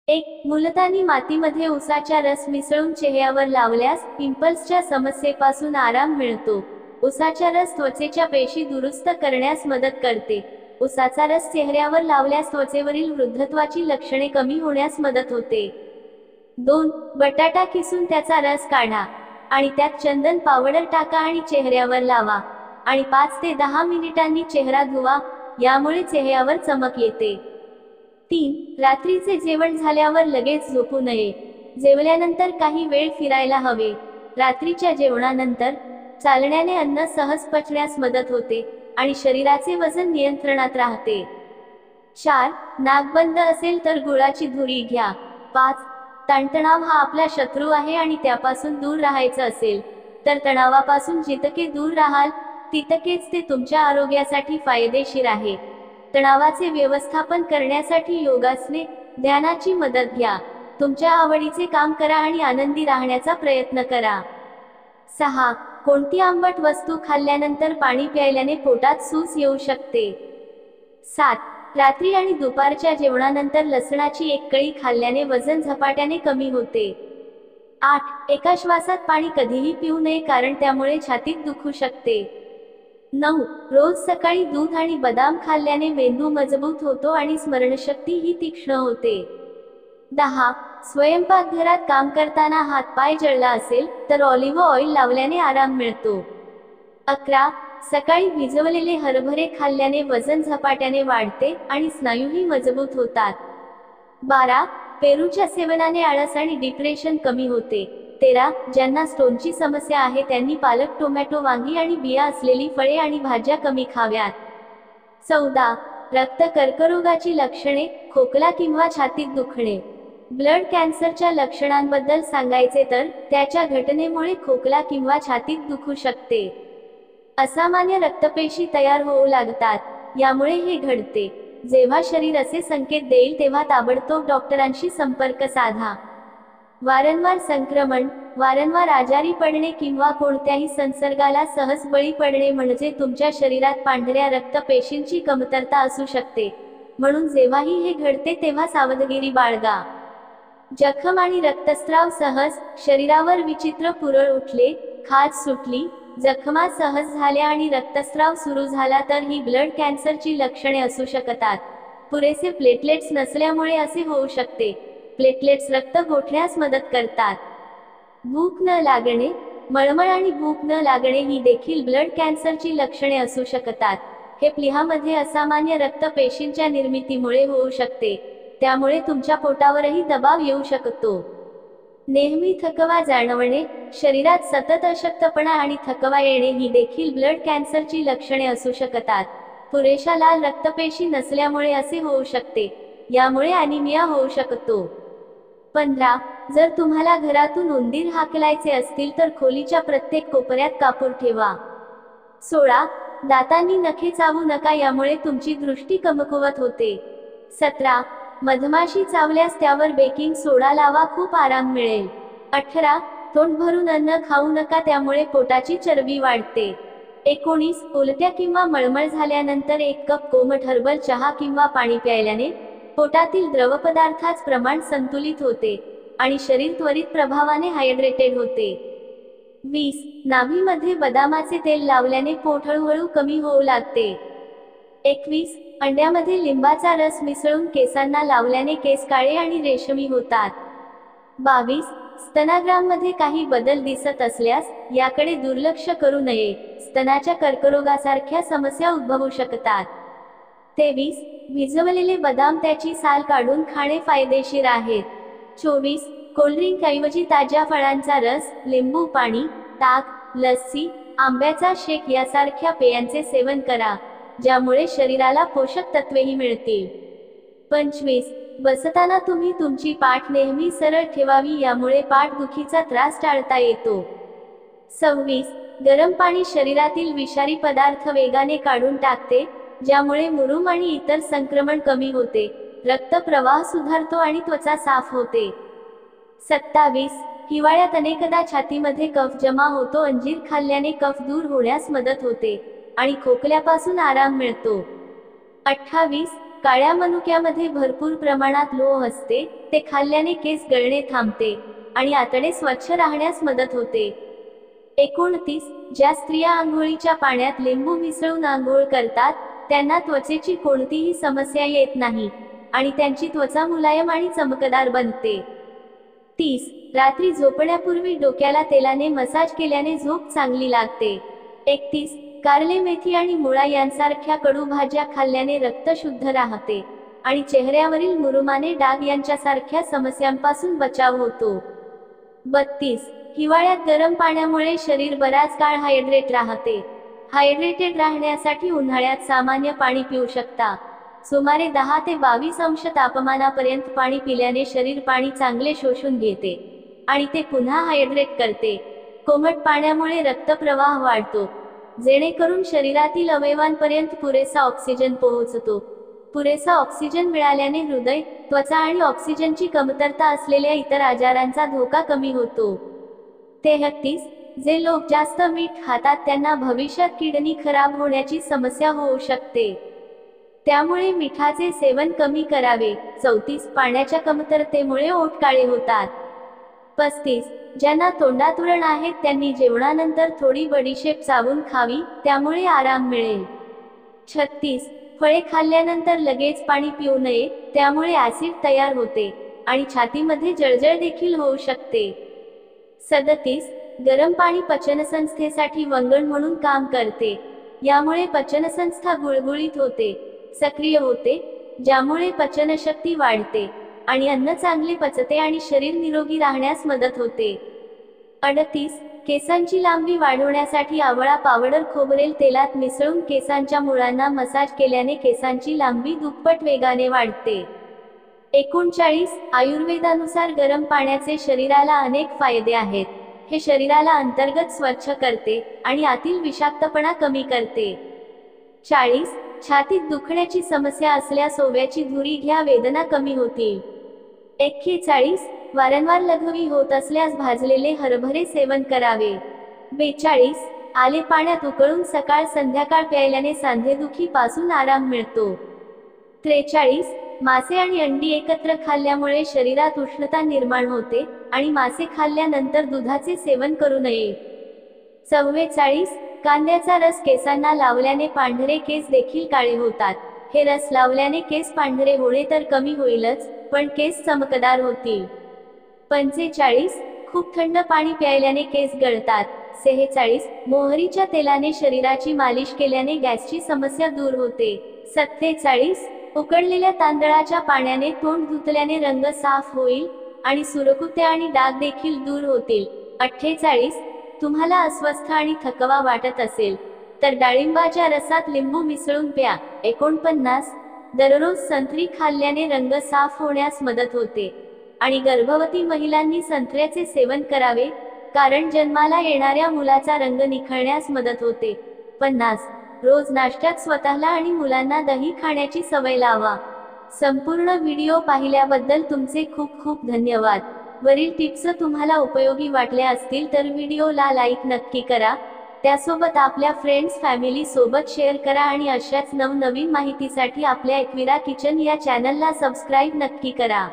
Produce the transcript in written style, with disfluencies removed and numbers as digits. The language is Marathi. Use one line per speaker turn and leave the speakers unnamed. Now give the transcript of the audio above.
एक मुलतानी मातीमध्ये उसाचा रस मिसळून चेहऱ्यावर लावल्यास पिंपल्सच्या समस्येपासून आराम मिळतो। उसाचा रस त्वचेच्या पेशी दुरुस्त करण्यास मदत करते। उसाचा रस चेहऱ्यावर लावल्यास त्वचेवरील वृद्धत्वाची लक्षणे कमी होण्यास मदत होते। 2. बटाटा किसून त्याचा रस काढा आणि त्यात चंदन पावडर टाका आणि चेहऱ्यावर लावा आणि 5 ते 10 मिनिटांनी चेहरा धुवा, यामुळे चेहऱ्यावर चमक येते। 3. रात्रीचे जेवण झाल्यावर लगेच झोपू नये। जेवल्यानंतर काही वेळ फिरायला हवे। रात्रीच्या जेवणानंतर चालण्याने अन्न सहज पचण्यास मदत होते आणि शरीराचे वजन नियंत्रणात राहते। 4. नाक बंद असेल तर गुळाची धुरी घ्या। 5. ताणतणाव हा आपला शत्रू आहे आणि त्यापासून दूर राहायचं असेल तर तणावापासून जितके दूर राहाल तितकेच ते तुमच्या आरोग्यासाठी फायदेशीर आहे। तणावाचे व्यवस्थापन करण्यासाठी योगासने, ध्यानाची मदत घ्या। तुमच्या आवडीचे काम करा आणि आनंदी राहण्याचा प्रयत्न करा। 6. कोणती आंबट वस्तू खाल्ल्यानंतर पाणी प्यायल्याने पोटात सूज येऊ शकते? 7. रात्री आणि दुपारच्या जेवणानंतर लसणाची एक कळी खाल्ल्याने वजन झपाट्याने कमी होते। 8. एका श्वासात पाणी कधीही पिऊ नये कारण त्यामुळे छातीत दुखू शकते। 9. रोज सकाळी दूध आणि बदाम खाल्ल्याने मेंदू मजबूत होतो आणि स्मरणशक्ती ही तीक्ष्ण होते। 10. स्वयंपाकघरात काम करताना हातपाय जळला असेल तर ऑलिव्ह ऑइल लावल्याने आराम मिळतो। 11. सकाळी भिजवलेले हरभरे खाल्ल्याने वजन झपाट्याने वाढते आणि स्नायूही मजबूत होतात। 12. पेरूच्या सेवनाने आळस आणि डिप्रेशन कमी होते। 13. ज्यांना स्टोनची समस्या आहे त्यांनी पालक, टोमॅटो, वांगी आणि बिया असलेली फळे आणि भाज्या कमी खाव्यात। 14. रक्त कर्करोगाची लक्षणे, खोकला किंवा छातीत दुखणे। ब्लड कॅन्सरच्या लक्षणांबद्दल सांगायचे तर त्याच्या घटनेमुळे खोकला किंवा छातीत दुखू शकते। असामान्य रक्तपेशी तयार होऊ लागतात, यामुळे हे घडते। जेव्हा शरीर असे संकेत देईल तेव्हा ताबडतोब डॉक्टरांशी संपर्क साधा। वारंवार संक्रमण, वारंवार आजारी पडणे किंवा कोणत्याही संसर्गाला सहज बळी पडणे म्हणजे तुमच्या शरीरात पांढऱ्या रक्तपेशींची कमतरता असू शकते, म्हणून जेव्हाही हे घडते तेव्हा सावधगिरी बाळगा। जखम आणि रक्तस्राव सहज, शरीरावर विचित्र पुरळ उठले, खाज सुटली, जखमा सहज झाल्या आणि रक्तस्राव सुरू झाला तर ही ब्लड कॅन्सरची लक्षणे असू शकतात। पुरेसे प्लेटलेट्स नसल्यामुळे असे होऊ शकते। प्लेटलेट्स रक्त गोठण्यास मदत करतात। भूक न लागणे, मळमळ आणि भूक न लागणे ही देखील ब्लड कॅन्सरची लक्षणे असू शकतात। हे प्लीहामध्ये असामान्य रक्तपेशींच्या निर्मितीमुळे होऊ शकते, त्यामुळे तुमच्या पोटावरही दबाव येऊ शकतो। नेहमी थकवा जाणवणे, शरीरात सतत अशक्तपणा आणि थकवा येणे ही देखील ब्लड कॅन्सरची लक्षणे असू शकतात। पुरेशा लाल रक्तपेशी नसल्यामुळे असे होऊ शकते, यामुळे ॲनिमिया होऊ शकतो। 15. जर तुम्हाला घरातून उंदीर हाकलायचे असतील तर खोलीच्या प्रत्येक कोपऱ्यात कापूर ठेवा। 16. दातांनी नखे चावू नका, यामुळे तुमची दृष्टी कमकुवत होते। 17. मधमाशी चावल्यास त्यावर बेकिंग सोडा लावा, खूप आराम मिळेल। 18. तोंड भरून अन्न खाऊ नका, त्यामुळे पोटाची चरबी वाढते। 19. उलट्या किंवा मळमळ झाल्यानंतर 1 कप कोमट हर्बल चहा किंवा पाणी प्यायल्याने पोटातील द्रवपदार्थाचे प्रमाण संतुलित होते आणि शरीर त्वरित प्रभावाने हायड्रेटेड होते। 20. नाभीमध्ये बदामाचे तेल लावल्याने पोट हळूहळू कमी होऊ लागते। 21. अंड्यामध्ये लिंबाचा रस मिसळून केसांना लावल्याने केस काळे आणि रेशमी होतात। 22. स्तनाग्रांमध्ये काही बदल दिसत असल्यास याकडे दुर्लक्ष करू नये, स्तनाच्या कर्करोगासारख्या समस्या उद्भवू शकतात। 23. भिजवलेले बदाम त्याची साल काढून खाणे फायदेशीर आहेत। 24. कोल्ड्रिंकऐवजी ताज्या फळांचा रस, लिंबू पाणी, ताक, लस्सी, आंब्याचा शेक यासारख्या पेयांचे सेवन करा, ज्यामुळे शरीराला पोषक तत्वेही मिळतील। 25. बसताना तुम्ही तुमची पाठ नेहमी सरळ ठेवावी, यामुळे पाठदुखीचा त्रास टाळता येतो। 26. गरम पाणी शरीरातील विषारी पदार्थ वेगाने काढून टाकते, ज्यामुळे मुरूम आणि इतर संक्रमण कमी होते, रक्तप्रवाह सुधारतो आणि त्वचा साफ होते। 27. हिवाळ्यात अनेकदा छातीमध्ये कफ जमा होतो, अंजीर खाल्ल्याने कफ दूर होण्यास मदत होते आणि खोकल्यापासून आराम मिळतो। 28. काळ्या मनुक्यामध्ये भरपूर प्रमाणात लोह असते, ते खाल्ल्याने केस गळणे थांबते आणि आतडे स्वच्छ राहण्यास मदत होते. 29. ज्या स्त्रिया आंघोळीच्या पाण्यात लिंबू मिसळून आंघोळ करतात, त्यांना त्वचेची कोणतीही समस्या येत नाही आणि त्यांची त्वचा मुलायम आणि चमकदार बनते. 30. रात्री झोपण्यापूर्वी डोक्याला तेलाने मसाज केल्याने झोप चांगली लागते. 31. कारले, मेथी आणि मुळा यांसारख्या कडू भाज्या खाल्ल्याने रक्त शुद्ध राहते आणि चेहऱ्यावरील मुरुमाने, डाग यांच्यासारख्या समस्यांपासून बचाव होतो. 32. हिवाळ्यात गरम पाण्यामुळे शरीर बराच काळ हायड्रेट राहते. हायड्रेटेड राहण्यासाठी उन्हाळ्यात सामान्य पाणी पिऊ शकता. सुमारे 10 ते 22 अंश तापमानापर्यंत पाणी पिल्याने शरीर पाणी चांगले शोषून घेते आणि ते पुन्हा हायड्रेट करते. कोमट पाण्यामुळे रक्तप्रवाह वाढतो, जेणेकरून शरीरातील अवयवांपर्यंत पुरेसा ऑक्सिजन पोहोचतो. पुरेसा ऑक्सिजन मिळाल्याने हृदय, त्वचा आणि ऑक्सिजनची कमतरता असलेल्या इतर आजारांचा धोका कमी होतो. 33. जे लोक जास्त मीठ खातात त्यांना भविष्यात किडनी खराब होण्याची समस्या होऊ शकते, त्यामुळे मिठाचे सेवन कमी करावे. 34. पाण्याच्या कमतरतेमुळे ओठ काळे होतात. 35. ज्यांना तोंडात व्रण आहेत त्यांनी जेवणानंतर थोडी बडीशेप चावून खावी, त्यामुळे आराम मिळेल. 36. फळे खाल्ल्यानंतर लगेच पाणी पिऊ नये, त्यामुळे ऍसिड तयार होते आणि छातीमध्ये जळजळ देखील होऊ शकते. 37. गरम पाणी पचनसंस्थेसाठी वंगण म्हणून काम करते. यामुळे पचनसंस्था गुळगुळीत होते, सक्रिय होते, ज्यामुळे पचनशक्ती वाढते आणि अन्न चांगले पचते आणि शरीर निरोगी राहण्यास मदत होते. 38. केसांची लांबी वाढवण्यासाठी आवळा पावडर खोबरेल तेलात मिसळून केसांच्या मुळांना मसाज केल्याने केसांची लांबी दुप्पट वेगाने वाढते. 39. आयुर्वेदानुसार गरम पाण्याचे शरीराला अनेक फायदे आहेत. हे शरीराला अंतर्गत स्वच्छ करते आणि आतील विषाक्तपणा कमी करते. 40. छातीत दुखण्याची समस्या असल्यास ओव्याची धुरी घ्या, वेदना कमी होतील. 41. वारंवार लघवी होत असल्यास भाजलेले हरभरे सेवन करावे. 42. आले पाण्यात उकळून सकाळ संध्याकाळ प्यायल्याने सांधेदुखी पासून आराम मिळतो. 43. मासे आणि अंडी एकत्र खाल्ल्यामुळे शरीरात उष्णता निर्माण होते आणि मासे खाल्ल्यानंतर दुधाचे सेवन करू नये. 44. कांद्याचा रस केसांना लावल्याने पांढरे केस देखील काळे होतात. हे रस लावल्याने केस पांढरे होणे तर कमी होईलच, पण केस चमकदार होतील. 45. खूप थंड पाणी प्यायल्याने केस गळतात. 46. मोहरीच्या तेलाने शरीराची मालिश केल्याने गॅसची समस्या दूर होते. 47. उकळलेल्या तांदळाच्या पाण्याने तोंड धुतल्याने रंग साफ होईल आणि सुरकुत्ते आणि डाग देखील दूर होतील. 48. तुम्हाला अस्वस्थ आणि थकवा वाटत असेल तर डाळिंबाच्या रसात लिंबू मिसळून प्या. 49. दररोज संत्री खाल्ल्याने रंग साफ होण्यास मदत होते आणि गर्भवती महिलांनी संत्र्याचे सेवन करावे, कारण जन्माला येणाऱ्या मुलाचा रंग निखळण्यास मदत होते. 50. रोज नाश्त्यात स्वतःला आणि मुलांना दही खाण्याची सवय लावा. संपूर्ण व्हिडिओ पाहिल्याबद्दल तुमचे खूप खूप धन्यवाद. वरील टिप्स तुम्हाला उपयोगी वाटल्या असतील तर व्हिडिओला लाईक नक्की करा. त्यासोबत आपल्या फ्रेंड्स फॅमिली सोबत शेअर करा आणि अशाच नवनवीन माहितीसाठी आपल्या एकविरा किचन या चॅनलला सबस्क्राईब नक्की करा.